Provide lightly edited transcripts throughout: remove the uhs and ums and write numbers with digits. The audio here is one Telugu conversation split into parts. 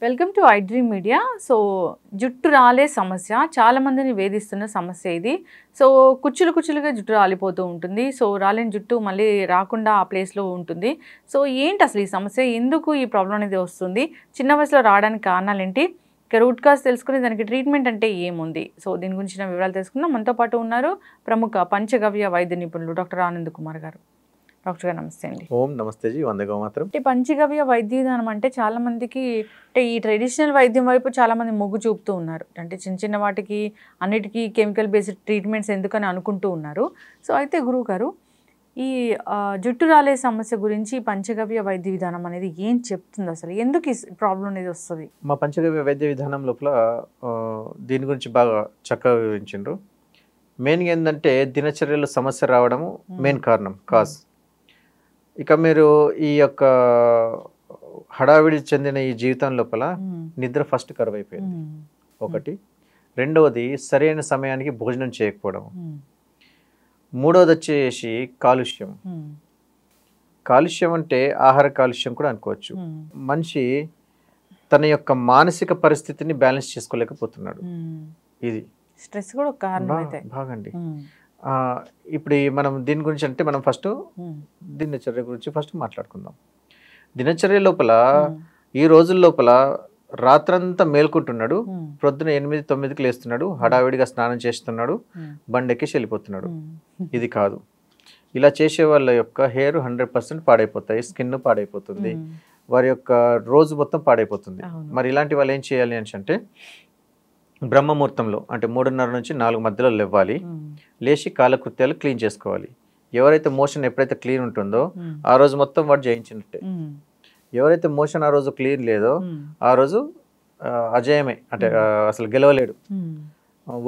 Welcome to I dream media. So జుట్టు రాలే సమస్య చాలా మందిని వేధిస్తున్న సమస్య ఇది. సో కుచ్చులుగా జుట్టు రాలిపోతూ ఉంటుంది. సో రాలిన జుట్టు మళ్ళీ రాకుండా ఆ ప్లేస్లో ఉంటుంది. సో ఏంటి అసలు ఈ సమస్య, ఎందుకు ఈ ప్రాబ్లం అనేది వస్తుంది, చిన్న వయసులో రావడానికి కారణాలు ఏంటి, ఇక రూట్ కాజ్ తెలుసుకుని దానికి ట్రీట్మెంట్ అంటే ఏముంది, సో దీని గురించిన వివరాలు తెలుసుకుందాం. మనతో పాటు ఉన్నారు ప్రముఖ పంచగవ్య వైద్య నిపుణులు డాక్టర్ ఆనంద్ కుమార్ గారు. డాక్టర్ గారు నమస్తే అండి. ఓం నమస్తే జీ, వందగా మాత్రం. అంటే పంచగవ్య వైద్య విధానం అంటే చాలా మందికి, అంటే ఈ ట్రెడిషనల్ వైద్యం వైపు చాలా మంది మొగ్గు చూపుతూ ఉన్నారు. అంటే చిన్న చిన్న వాటికి అన్నిటికీ కెమికల్ బేస్డ్ ట్రీట్మెంట్స్ ఎందుకని అనుకుంటూ ఉన్నారు. సో అయితే గురువు గారు, ఈ జుట్టు రాలే సమస్య గురించి పంచగవ్య వైద్య విధానం అనేది ఏం చెప్తుంది, అసలు ఎందుకు ఈ ప్రాబ్లం అనేది వస్తుంది? మా పంచగవ్య వైద్య విధానం లోపల దీని గురించి బాగా చక్కగా వివరించారు. మెయిన్గా ఏంటంటే దినచర్యలో సమస్య రావడము మెయిన్ కారణం, కాజ్. ఇక మీరు ఈ యొక్క హడావిడి చెందిన ఈ జీవితం లోపల నిద్ర ఫస్ట్ కరువు అయిపోయింది ఒకటి. రెండవది సరైన సమయానికి భోజనం చేయకపోవడం. మూడవది వచ్చేసి కాలుష్యం. కాలుష్యం అంటే ఆహార కాలుష్యం కూడా అనుకోవచ్చు. మనిషి తన యొక్క మానసిక పరిస్థితిని బ్యాలెన్స్ చేసుకోలేకపోతున్నాడు. ఇది స్ట్రెస్ కూడా కారణం అయితే బాగండి. ఇప్పుడు మనం దీని గురించి అంటే మనం ఫస్ట్ దినచర్య గురించి ఫస్ట్ మాట్లాడుకుందాం. దినచర్య లోపల ఈ రోజుల లోపల రాత్రంతా మేల్కుంటున్నాడు, ప్రొద్దున 8-9కి లేస్తున్నాడు, హడావిడిగా స్నానం చేస్తున్నాడు, బండెక్కేసి వెళ్ళిపోతున్నాడు. ఇది కాదు. ఇలా చేసే వాళ్ళ యొక్క హెయిర్ 100% పాడైపోతాయి, స్కిన్ పాడైపోతుంది, వారి యొక్క రోజు మొత్తం పాడైపోతుంది. మరి ఇలాంటి వాళ్ళు ఏం చేయాలి అని అంటే బ్రహ్మముహూర్తంలో అంటే 3:30 నుంచి 4 మధ్యలో లేవాలి. లేచి కాలకృత్యాలు క్లీన్ చేసుకోవాలి. ఎవరైతే మోషన్ ఎప్పుడైతే క్లీన్ ఉంటుందో ఆ రోజు మొత్తం వాడు జయించినట్టే. ఎవరైతే మోషన్ ఆ రోజు క్లీన్ లేదో ఆ రోజు అజయమే, అంటే అసలు గెలవలేడు,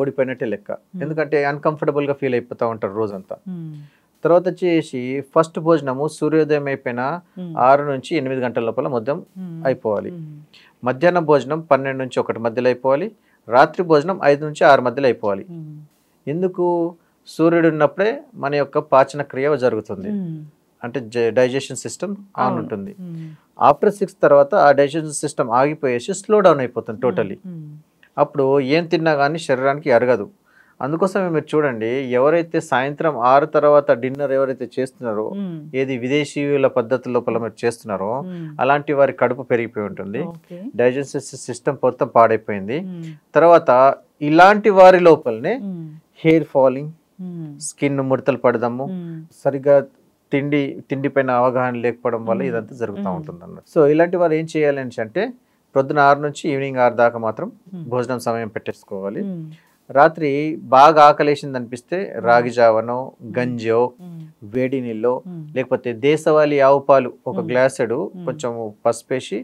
ఓడిపోయినట్టే లెక్క. ఎందుకంటే అన్కంఫర్టబుల్గా ఫీల్ అయిపోతూ ఉంటారు రోజంతా. తర్వాత వచ్చేసి ఫస్ట్ భోజనము సూర్యోదయం అయిపోయిన 6 నుంచి 8 గంటల లోపల మొత్తం అయిపోవాలి. మధ్యాహ్నం భోజనం 12 నుంచి 1 మధ్యలో అయిపోవాలి. రాత్రి భోజనం 5 నుంచి 6 మధ్యలో అయిపోవాలి. ఎందుకు? సూర్యుడు ఉన్నప్పుడే మన యొక్క పాచన క్రియ జరుగుతుంది, అంటే డైజెషన్ సిస్టమ్ ఆన్ ఉంటుంది. ఆఫ్టర్ 6 తర్వాత ఆ డైజెషన్ సిస్టమ్ ఆగిపోయేసి స్లో డౌన్ అయిపోతుంది టోటలీ. అప్పుడు ఏం తిన్నా కానీ శరీరానికి అరగదు. అందుకోసమే మీరు చూడండి, ఎవరైతే సాయంత్రం 6 తర్వాత డిన్నర్ ఎవరైతే చేస్తున్నారో, ఏది విదేశీయుల పద్ధతి లోపల మీరు చేస్తున్నారో అలాంటి వారి కడుపు పెరిగిపోయి ఉంటుంది, డైజెస్టివ్ సిస్టమ్ మొత్తం పాడైపోయింది. తర్వాత ఇలాంటి వారి లోపలనే హెయిర్ ఫాలింగ్, స్కిన్ ముడతలు పడదాము, సరిగ్గా తిండి పైన అవగాహన లేకపోవడం వల్ల ఇదంతా జరుగుతూ ఉంటుంది అన్నమాట. సో ఇలాంటి వారు ఏం చేయాలి అని అంటే ప్రొద్దున 6 నుంచి ఈవినింగ్ 6 దాకా మాత్రం భోజనం సమయం పెట్టేసుకోవాలి. రాత్రి బాగా ఆకలేసింది అనిపిస్తే రాగి జావనో, గంజో, వేడి నీళ్ళో, లేకపోతే దేశవాళీ ఆవు పాలు 1 గ్లాసుడు కొంచెం పసుపేసి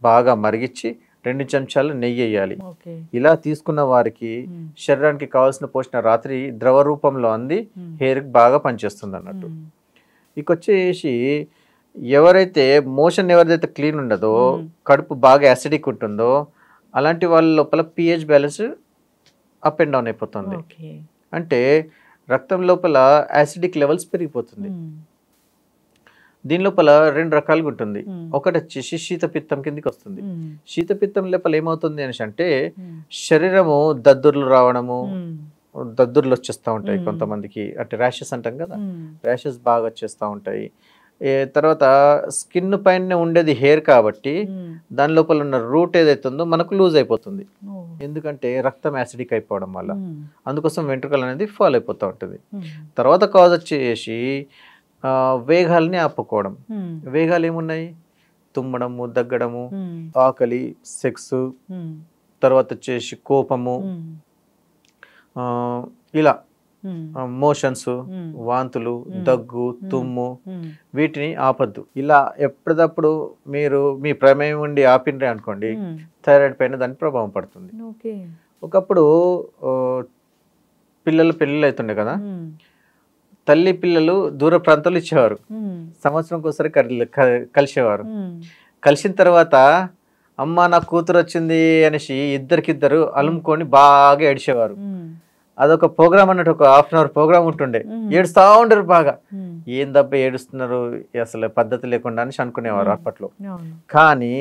బాగా మరిగించి 2 చెంచాలు నెయ్యి వేయాలి. ఇలా తీసుకున్న వారికి శరీరానికి కావాల్సిన పోషణ రాత్రి ద్రవ రూపంలో అంది హెయిర్కి బాగా పనిచేస్తుంది అన్నట్టు. ఇకొచ్చేసి ఎవరైతే మోషన్ ఎవరిదైతే క్లీన్ ఉండదో, కడుపు బాగా యాసిడిక్ ఉంటుందో అలాంటి వాళ్ళ లోపల pH balance up and down అయిపోతుంది. అంటే రక్తం లోపల యాసిడిక్ లెవెల్స్ పెరిగిపోతుంది. దీని లోపల 2 రకాలుగా ఉంటుంది. ఒకటి వచ్చేసి శీతపిత్తం కిందకి వస్తుంది. శీతపిత్తం లోపల ఏమవుతుంది అని అంటే శరీరము దద్దుర్లు రావడము, దద్దుర్లు వచ్చేస్తూ ఉంటాయి కొంతమందికి, అంటే ర్యాషెస్ అంటాం కదా, ర్యాషెస్ బాగా వచ్చేస్తూ ఉంటాయి. తర్వాత స్కిన్ పైన ఉండేది హెయిర్ కాబట్టి దాని లోపల ఉన్న రూట్ ఏదైతే ఉందో మనకు లూజ్ అయిపోతుంది, ఎందుకంటే రక్తం యాసిడిక్ అయిపోవడం వల్ల. అందుకోసం వెంట్రుకలు అనేది ఫాల్ అయిపోతూ ఉంటుంది. తర్వాత కాజ్ వచ్చేసి వేగాల్ని ఆపుకోవడం. వేగాలు ఏమున్నాయి? తుమ్మడము, దగ్గడము, ఆకలి, సెక్స్, తర్వాత వచ్చేసి కోపము, ఇలా మోషన్స్, వాంతులు, దగ్గు, తుమ్ము, వీటిని ఆపద్దు. ఇలా ఎప్పటికప్పుడు మీరు మీ ప్రమేయం ఉండి ఆపినరే అనుకోండి, థైరాయిడ్ పైన దాని ప్రభావం పడుతుంది. ఒకప్పుడు పెళ్ళిళ్ళు అవుతుండే కదా, తల్లి పిల్లలు దూర ప్రాంతాలు ఇచ్చేవారు, సంవత్సరంకి ఒకసారి కలిసేవారు. కలిసిన తర్వాత అమ్మ నా కూతురు వచ్చింది అనేసి ఇద్దరికిద్దరు అలుముకొని బాగా ఏడిచేవారు. అదొక ప్రోగ్రామ్ అన్నట్టు, ఒక హాఫ్ అన్ అవర్ ప్రోగ్రామ్ ఉంటుండే. ఏడుస్తూ ఉండరు బాగా, ఏం దెబ్బ ఏడుస్తున్నారు అసలు పద్ధతి లేకుండా అని అనుకునేవారు అప్పట్లో. కానీ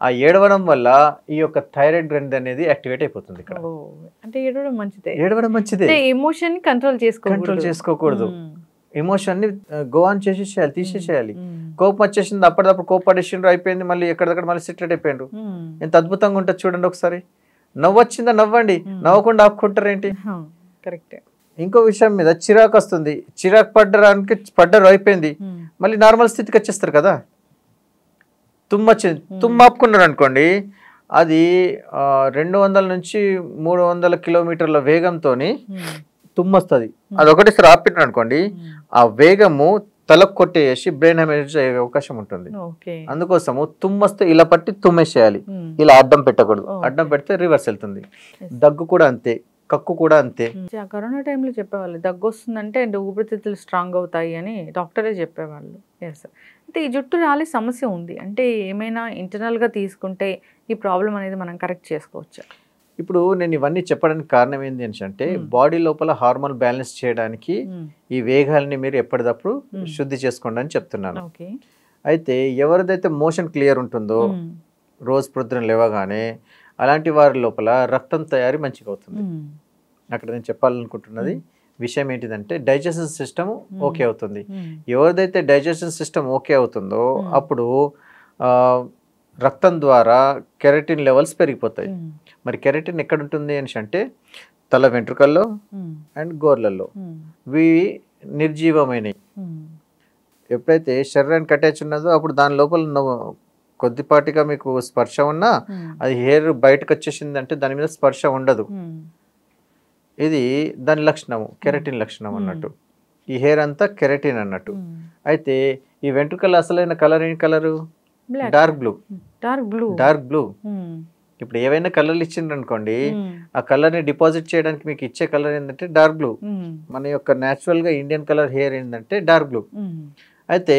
ఆ ఏడవడం వల్ల ఈ యొక్క థైరాయిడ్ గ్రంథి అనేది యాక్టివేట్ అయిపోతుంది ఇక్కడ. అంటే ఏడవడం మంచిదే. ఏడవడం మంచిదే. ఎమోషన్ కంట్రోల్ చేసుకోకూడదు. ఎమోషన్ ని గో ఆన్ చేసేసేయాలి, తీసేసేయాలి. కోపం వచ్చేసింది, అప్పటిదప్పుడు కోపడేసిండ్రు, అయిపోయింది, మళ్ళీ ఎక్కడికక్కడ మళ్ళీ సెటిల్ అయిపోయిండ్రు. ఎంత అద్భుతంగా ఉంటుంది చూడండి ఒకసారి. నవ్వు వచ్చిందా నవ్వండి, నవ్వకుండా ఆపుకుంటారేంటి? కరెక్ట్. ఇంకో విషయం మీద చిరాకు వస్తుంది, చిరాకు పడ్డారు అయిపోయింది, మళ్ళీ నార్మల్ స్థితికి వచ్చేస్తారు కదా. తుమ్మ ఆపుకున్నారు అనుకోండి, అది 200 నుంచి 300 కిలోమీటర్ల వేగంతో తుమ్ము వస్తుంది. అది ఒకటేసారి ఆపినారు అనుకోండి, ఆ వేగము తలకు కొట్టేసి బ్రెయిన్ హెమరేజ్ అయ్యే అవకాశం ఉంటుంది. అందుకోసము తుమ్ము వస్తే ఇలా పట్టి తుమ్మేసేయాలి, ఇలా అడ్డం పెట్టకూడదు. అడ్డం పెడితే రివర్స్ వెళ్తుంది. దగ్గు కూడా అంతే, కక్కు కూడా అంతే. కరోనా టైంలో చెప్పేవాళ్ళు దగ్గు వస్తుందంటే ఊపిరితిత్తులు స్ట్రాంగ్ అవుతాయి అని డాక్టరే చెప్పేవాళ్ళు. ఎస్. అంటే ఈ జుట్టు రాలే సమస్య ఉంది అంటే ఏమైనా ఇంటర్నల్గా తీసుకుంటే ఈ ప్రాబ్లం అనేది మనం కరెక్ట్ చేసుకోవచ్చా? ఇప్పుడు నేను ఇవన్నీ చెప్పడానికి కారణం ఏంటి అంటే బాడీ లోపల హార్మోన్ బ్యాలెన్స్ చేయడానికి ఈ వేగాల్ని మీరు ఎప్పటికప్పుడు శుద్ధి చేసుకోండి అని చెప్తున్నాను. అయితే ఎవరిదైతే మోషన్ క్లియర్ ఉంటుందో రోజు ప్రొద్దున లేవగానే అలాంటి వారి లోపల రక్తం తయారీ మంచిగా అవుతుంది. అక్కడ నేను చెప్పాలనుకుంటున్నది విషయం ఏంటిదంటే డైజెషన్ సిస్టమ్ ఓకే అవుతుంది. ఎవరిదైతే డైజెషన్ సిస్టమ్ ఓకే అవుతుందో అప్పుడు రక్తం ద్వారా కెరటిన్ లెవెల్స్ పెరిగిపోతాయి. మరి కెరటిన్ ఎక్కడ ఉంటుంది అని అంటే తల వెంట్రుకల్లో అండ్ గోర్లలో. ఇవి నిర్జీవమైనవి. ఎప్పుడైతే శరీరానికి అటాచ్ ఉన్నదో అప్పుడు దాని లోపల కొద్దిపాటిగా మీకు స్పర్శ ఉన్నా అది హెయిర్ బయటకు వచ్చేసింది అంటే దాని మీద స్పర్శ ఉండదు. ఇది దాని లక్షణము, కెరటిన్ లక్షణం అన్నట్టు. ఈ హెయిర్ అంతా కెరటిన్ అన్నట్టు. అయితే ఈ వెంట్రుకల అసలైన కలర్ ఏం కలరు? Dark blue. ఇప్పుడు ఏవైనా కలర్లు ఇచ్చిండ్రు అనుకోండి, ఆ కలర్ ని డిపాజిట్ చేయడానికి మీకు ఇచ్చే కలర్ ఏంటంటే డార్క్ బ్లూ. మన యొక్క న్యాచురల్ గా ఇండియన్ కలర్ హెయిర్ ఏంటంటే డార్క్ బ్లూ. అయితే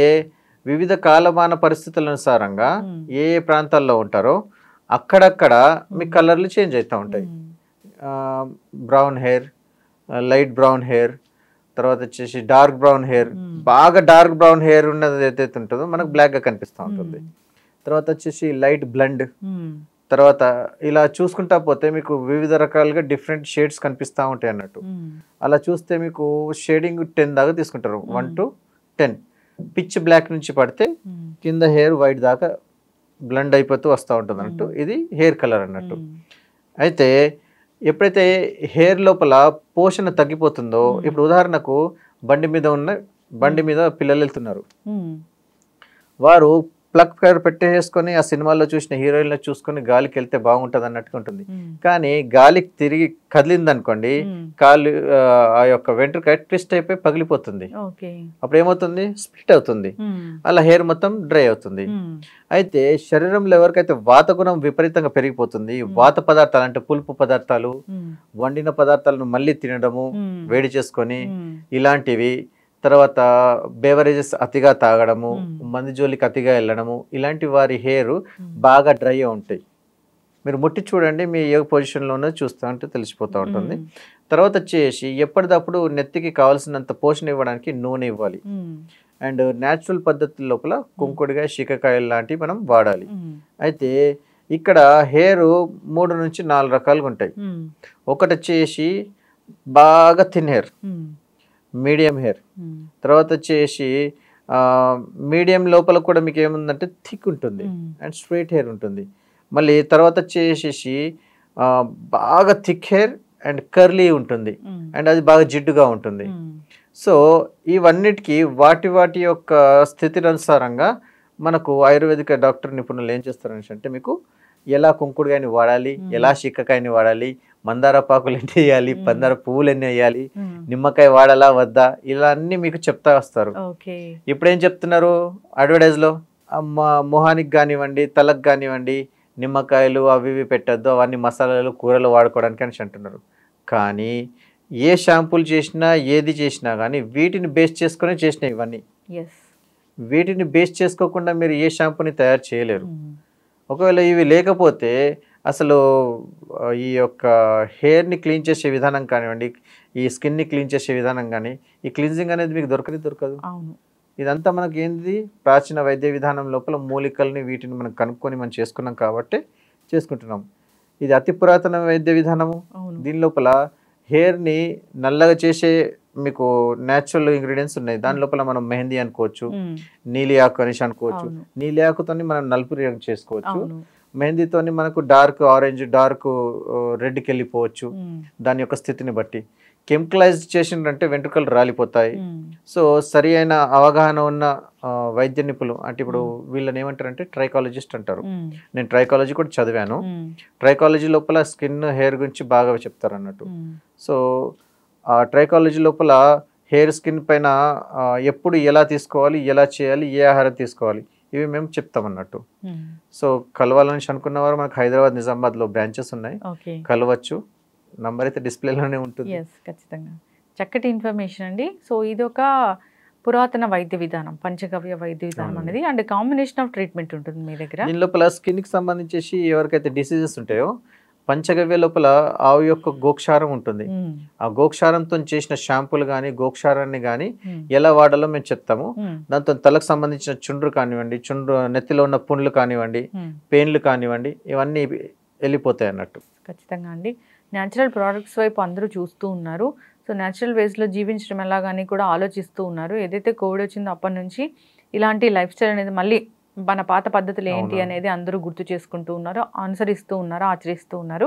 వివిధ కాలమాన పరిస్థితుల అనుసారంగా ఏ ఏ ప్రాంతాల్లో ఉంటారో అక్కడక్కడ మీ కలర్లు చేంజ్ అవుతూ ఉంటాయి. Brown hair, light brown hair, తర్వాత వచ్చేసి డార్క్ బ్రౌన్ హెయిర్. బాగా డార్క్ బ్రౌన్ హెయిర్ ఉన్నది ఏదైతే ఉంటుందో మనకు బ్లాక్ గా కనిపిస్తూ ఉంటుంది. తర్వాత వచ్చేసి లైట్ బ్లండ్. తర్వాత ఇలా చూసుకుంటా పోతే మీకు వివిధ రకాలుగా డిఫరెంట్ షేడ్స్ కనిపిస్తూ ఉంటాయి అన్నట్టు. అలా చూస్తే మీకు షేడింగ్ 10 దాకా తీసుకుంటారు, 1 to 10. పిచ్ బ్లాక్ నుంచి పడితే కింద హెయిర్ వైట్ దాకా బ్లండ్ అయిపోతూ వస్తూ ఉంటుంది అన్నట్టు. ఇది హెయిర్ కలర్ అన్నట్టు. అయితే ఎప్పుడైతే హెయిర్ లోపల పోషణ తగ్గిపోతుందో, ఇప్పుడు ఉదాహరణకు బండి మీద పిల్లలు వెళ్తున్నారు, వారు ప్లగ్ ఫైర్ పెట్టేసుకొని ఆ సినిమాల్లో చూసిన హీరోయిన్లో చూసుకొని గాలికి వెళ్తే బాగుంటుంది అన్నట్టుగా ఉంటుంది. కానీ గాలికి తిరిగి కదిలింది అనుకోండి, కాలు ఆ యొక్క వెంట్రుక ట్విస్ట్ అయిపోయి పగిలిపోతుంది. అప్పుడు ఏమవుతుంది? స్ప్లిట్ అవుతుంది. అలా హెయిర్ మొత్తం డ్రై అవుతుంది. అయితే శరీరంలో ఎవరికైతే వాత గుణం విపరీతంగా పెరిగిపోతుంది, వాత పదార్థాలు అంటే పులుపు పదార్థాలు, వండిన పదార్థాలను మళ్ళీ తినడము వేడి చేసుకొని ఇలాంటివి, తర్వాత బేవరేజెస్ అతిగా తాగడము, మంది జోలికి అతిగా వెళ్ళడము, ఇలాంటి వారి హెయిర్ బాగా డ్రై ఉంటాయి. మీరు ముట్టి చూడండి, మీ ఏ పొజిషన్లో ఉన్నది చూస్తూ ఉంటే తెలిసిపోతూ ఉంటుంది. తర్వాత వచ్చేసి ఎప్పటికప్పుడు నెత్తికి కావాల్సినంత పోషణ ఇవ్వడానికి నూనె ఇవ్వాలి. అండ్ న్యాచురల్ పద్ధతి లోపల కుంకుడుగా శీకాకాయలు లాంటివి మనం వాడాలి. అయితే ఇక్కడ హెయిర్ 3 నుంచి 4 రకాలుగా ఉంటాయి. ఒకటి వచ్చేసి బాగా థిన్ హెయిర్, మీడియం హెయిర్, తర్వాత వచ్చేసి మీడియం లోపల కూడా మీకు ఏముందంటే థిక్ ఉంటుంది అండ్ స్ట్రైట్ హెయిర్ ఉంటుంది. మళ్ళీ తర్వాత వచ్చేసి బాగా థిక్ హెయిర్ అండ్ కర్లీ ఉంటుంది అండ్ అది బాగా జిడ్డుగా ఉంటుంది. సో ఇవన్నిటికీ వాటి యొక్క స్థితిని అనుసారంగా మనకు ఆయుర్వేదిక డాక్టర్ నిపుణులు ఏం చేస్తారని అంటే మీకు ఎలా కుంకుడుకాయని వాడాలి, ఎలా శీకాకాయని వాడాలి, మందార పాకులు ఎన్ని వేయాలి, పందార పువ్వులు ఎన్ని వేయాలి, నిమ్మకాయ వాడాలా వద్దా, ఇలా అన్ని మీకు చెప్తా వస్తారు. ఇప్పుడు ఏం చెప్తున్నారు అడ్వర్టైజ్లో? మొహానికి కానివ్వండి, తలకు కానివ్వండి, నిమ్మకాయలు అవి ఇవి పెట్టద్దు, అవన్నీ మసాలాలు కూరలు వాడుకోవడానికి అని అంటున్నారు. కానీ ఏ షాంపూలు చేసినా ఏది చేసినా కానీ వీటిని బేస్ చేసుకుని చేసినాయి ఇవన్నీ. వీటిని బేస్ చేసుకోకుండా మీరు ఏ షాంపూని తయారు చేయలేరు. ఒకవేళ ఇవి లేకపోతే అసలు ఈ యొక్క హెయిర్ని క్లీన్ చేసే విధానం కానివ్వండి, ఈ స్కిన్ని క్లీన్ చేసే విధానం కానీ, ఈ క్లీన్జింగ్ అనేది మీకు దొరకదు. ఇదంతా మనకి ఏంది ప్రాచీన వైద్య విధానం లోపల మూలికల్ని వీటిని మనం కనుక్కొని మనం చేసుకున్నాం కాబట్టి చేసుకుంటున్నాం. ఇది అతి పురాతన వైద్య విధానము. దీని లోపల హెయిర్ని నల్లగా చేసే మీకు న్యాచురల్ ఇంగ్రీడియంట్స్ ఉన్నాయి. దాని లోపల మనం మెహందీ అనుకోవచ్చు, నీలి ఆకు అనేసి అనుకోవచ్చు. నీలి ఆకుతో మనం నలుపు రంగు చేసుకోవచ్చు. మెహందీతో మనకు డార్క్ ఆరెంజ్, డార్క్ రెడ్కి వెళ్ళిపోవచ్చు దాని యొక్క స్థితిని బట్టి. కెమికలైజ్ చేసిందంటే వెంట్రుకలు రాలిపోతాయి. సో సరి అయిన అవగాహన ఉన్న వైద్య నిపుణులు అంటే ఇప్పుడు వీళ్ళని ఏమంటారంటే ట్రైకాలజిస్ట్ అంటారు. నేను ట్రైకాలజీ కూడా చదివాను. ట్రైకాలజీ లోపల స్కిన్ హెయిర్ గురించి బాగా చెప్తారు అన్నట్టు. సో ఆ ట్రైకాలజీ లోపల హెయిర్ స్కిన్ పైన ఎప్పుడు ఎలా తీసుకోవాలి, ఎలా చేయాలి, ఏ ఆహారం తీసుకోవాలి ఇవి మేము చెప్తాం అన్నట్టు. సో కలవాలని అనుకున్న వారు మనకు హైదరాబాద్, నిజామాబాద్లో బ్రాంచెస్ ఉన్నాయి, కలవచ్చు. నంబర్ అయితే డిస్ప్లేలోనే ఉంటుంది. ఖచ్చితంగా చక్కటి ఇన్ఫర్మేషన్ అండి. సో ఇది ఒక పురాతన వైద్య విధానం, పంచగవ్య వైద్య విధానం అనేది అండ్ కాంబినేషన్ ఆఫ్ ట్రీట్మెంట్ ఉంటుంది మీ దగ్గర. దీని లోపల స్కిన్కి సంబంధించేసి ఎవరికైతే డిసీజెస్ ఉంటాయో పంచగవ్య లోపల ఆవు యొక్క గోక్షారం ఉంటుంది. ఆ గోక్షారంతో చేసిన షాంపూలు కానీ గోక్షారాన్ని కానీ ఎలా వాడాలో మేము చెప్తాము. దాంతో తలకు సంబంధించిన చుండ్రు కానివ్వండి, నెత్తిలో ఉన్న పుండ్లు కానివ్వండి, పెయిన్లు కానివ్వండి, ఇవన్నీ వెళ్ళిపోతాయి అన్నట్టు. ఖచ్చితంగా అండి. న్యాచురల్ ప్రోడక్ట్స్ వైపు అందరూ చూస్తూ ఉన్నారు. సో న్యాచురల్ వేస్లో జీవించడం ఎలాగని కూడా ఆలోచిస్తూ ఉన్నారు. ఏదైతే కోవిడ్ వచ్చిందో అప్పటి నుంచి ఇలాంటి లైఫ్ స్టైల్ అనేది మళ్ళీ మన పాత పద్ధతులు ఏంటి అనేది అందరూ గుర్తు చేసుకుంటూ ఉన్నారు, అనుసరిస్తూ ఉన్నారు, ఆచరిస్తూ ఉన్నారు.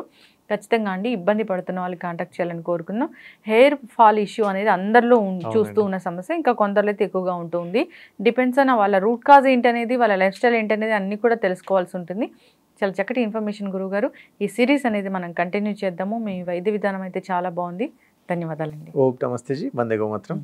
ఖచ్చితంగా అండి ఇబ్బంది పడుతున్న వాళ్ళకి కాంటాక్ట్ చేయాలని కోరుకున్నాం. హెయిర్ ఫాల్ ఇష్యూ అనేది అందరిలో చూస్తూ ఉన్న సమస్య, ఇంకా కొందరిలో అయితే ఎక్కువగా ఉంటుంది. డిపెండ్స్ ఆన్ వాళ్ళ రూట్ కాజ్ ఏంటి అనేది, వాళ్ళ లైఫ్ స్టైల్ ఏంటి అనేది అన్నీ కూడా తెలుసుకోవాల్సి ఉంటుంది. చాలా చక్కటి ఇన్ఫర్మేషన్ గురువు గారు. ఈ సిరీస్ అనేది మనం కంటిన్యూ చేద్దాము. మీ వైద్య విధానం అయితే చాలా బాగుంది. ధన్యవాదాలండి. ఓం నమస్తే జీ, వందే గోమాతరం.